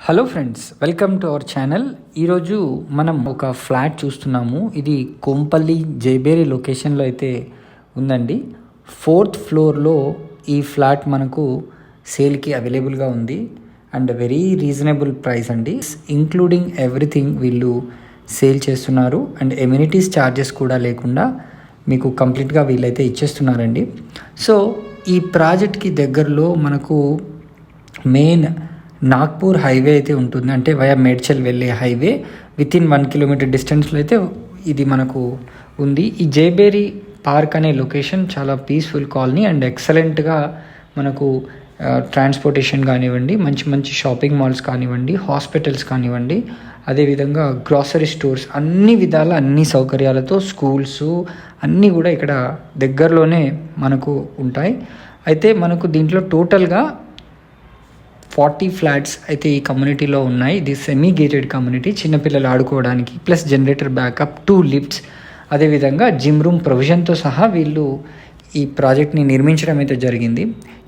Hello friends, welcome to our channel. ఈరోజు మనం ఒక ఫ్లాట్ చూస్తున్నాము. ఇది కొంపల్లి జైబేరి లొకేషన్లో అయితే ఉందండి. 4th ఫ్లోర్లో ఈ ఫ్లాట్ మనకు సేల్కి అవైలబుల్గా ఉంది అండ్ వెరీ రీజనబుల్ ప్రైస్ అండి. ఇంక్లూడింగ్ ఎవ్రీథింగ్ వీళ్ళు సేల్ చేస్తున్నారు అండ్ ఎమ్యూనిటీస్ ఛార్జెస్ కూడా లేకుండా మీకు కంప్లీట్గా వీళ్ళైతే ఇచ్చేస్తున్నారండి. సో ఈ ప్రాజెక్ట్కి దగ్గరలో మనకు మెయిన్ నాగ్పూర్ హైవే అయితే ఉంటుంది. అంటే వయా మేడ్చల్ వెళ్ళే హైవే వితిన్ 1 కిలోమీటర్ డిస్టెన్స్లో అయితే ఇది మనకు ఉంది. ఈ జైబేరి పార్క్ అనే లొకేషన్ చాలా పీస్ఫుల్ కాలనీ అండ్ ఎక్సలెంట్గా మనకు ట్రాన్స్పోర్టేషన్ కానివ్వండి, మంచి మంచి షాపింగ్ మాల్స్ కానివ్వండి, హాస్పిటల్స్ కానివ్వండి, అదేవిధంగా గ్రాసరీ స్టోర్స్, అన్ని విధాల అన్ని సౌకర్యాలతో స్కూల్స్ అన్నీ కూడా ఇక్కడ దగ్గరలోనే మనకు ఉంటాయి. అయితే మనకు దీంట్లో టోటల్గా 40 ఫ్లాట్స్ అయితే ఈ కమ్యూనిటీలో ఉన్నాయి. ఇది సెమీ గేటెడ్ కమ్యూనిటీ, చిన్నపిల్లలు ఆడుకోవడానికి, ప్లస్ జనరేటర్ బ్యాకప్, 2 లిఫ్ట్స్, అదేవిధంగా జిమ్ రూమ్ ప్రొవిజన్తో సహా వీళ్ళు ఈ ప్రాజెక్ట్ని నిర్మించడం అయితే జరిగింది.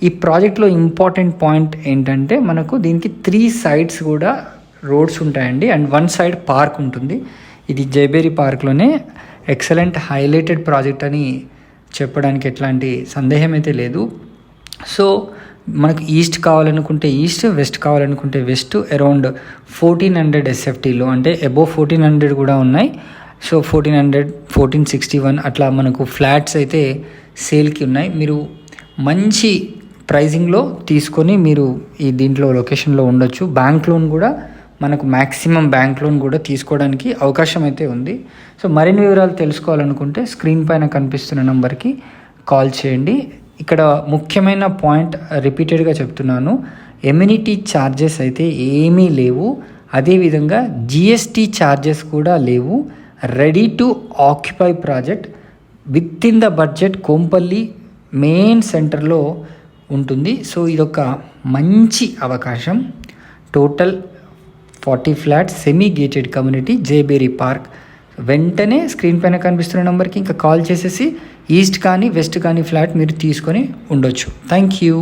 ఈ ప్రాజెక్ట్లో ఇంపార్టెంట్ పాయింట్ ఏంటంటే మనకు దీనికి 3 సైడ్స్ కూడా రోడ్స్ ఉంటాయండి అండ్ 1 సైడ్ పార్క్ ఉంటుంది. ఇది జైబేరి పార్క్లోనే ఎక్సలెంట్ హైలైటెడ్ ప్రాజెక్ట్ అని చెప్పడానికి ఎట్లాంటి సందేహం అయితే లేదు. సో మనకు ఈస్ట్ కావాలనుకుంటే ఈస్ట్, వెస్ట్ కావాలనుకుంటే వెస్ట్, అరౌండ్ 1400 SFTలో, అంటే అబోవ్ 1400 కూడా ఉన్నాయి. సో 1400, 1461 అట్లా మనకు ఫ్లాట్స్ అయితే సేల్కి ఉన్నాయి. మీరు మంచి ప్రైజింగ్లో తీసుకొని మీరు ఈ దీంట్లో లొకేషన్లో ఉండొచ్చు. బ్యాంక్ లోన్ కూడా మనకు మ్యాక్సిమం బ్యాంక్ లోన్ కూడా తీసుకోవడానికి అవకాశం అయితే ఉంది. సో మరిన్ని వివరాలు తెలుసుకోవాలనుకుంటే స్క్రీన్ పైన కనిపిస్తున్న నెంబర్కి కాల్ చేయండి. ఇక్కడ ముఖ్యమైన పాయింట్ రిపీటెడ్గా చెప్తున్నాను, ఎమ్యూనిటీ ఛార్జెస్ అయితే ఏమీ లేవు, అదేవిధంగా GST ఛార్జెస్ కూడా లేవు. Ready to occupy project with in the budget Kompally main సెంటర్లో ఉంటుంది. సో ఇదొక మంచి అవకాశం. Total 40 flats, semi gated community, Jayabheri park. వెంటనే స్క్రీన్ పైన కనిపిస్తున్న నెంబర్కి ఇంకా కాల్ చేసేసి ఈస్ట్ కానీ వెస్ట్ కానీ ఫ్లాట్ మీరు తీసుకొని ఉండొచ్చు. Thank you.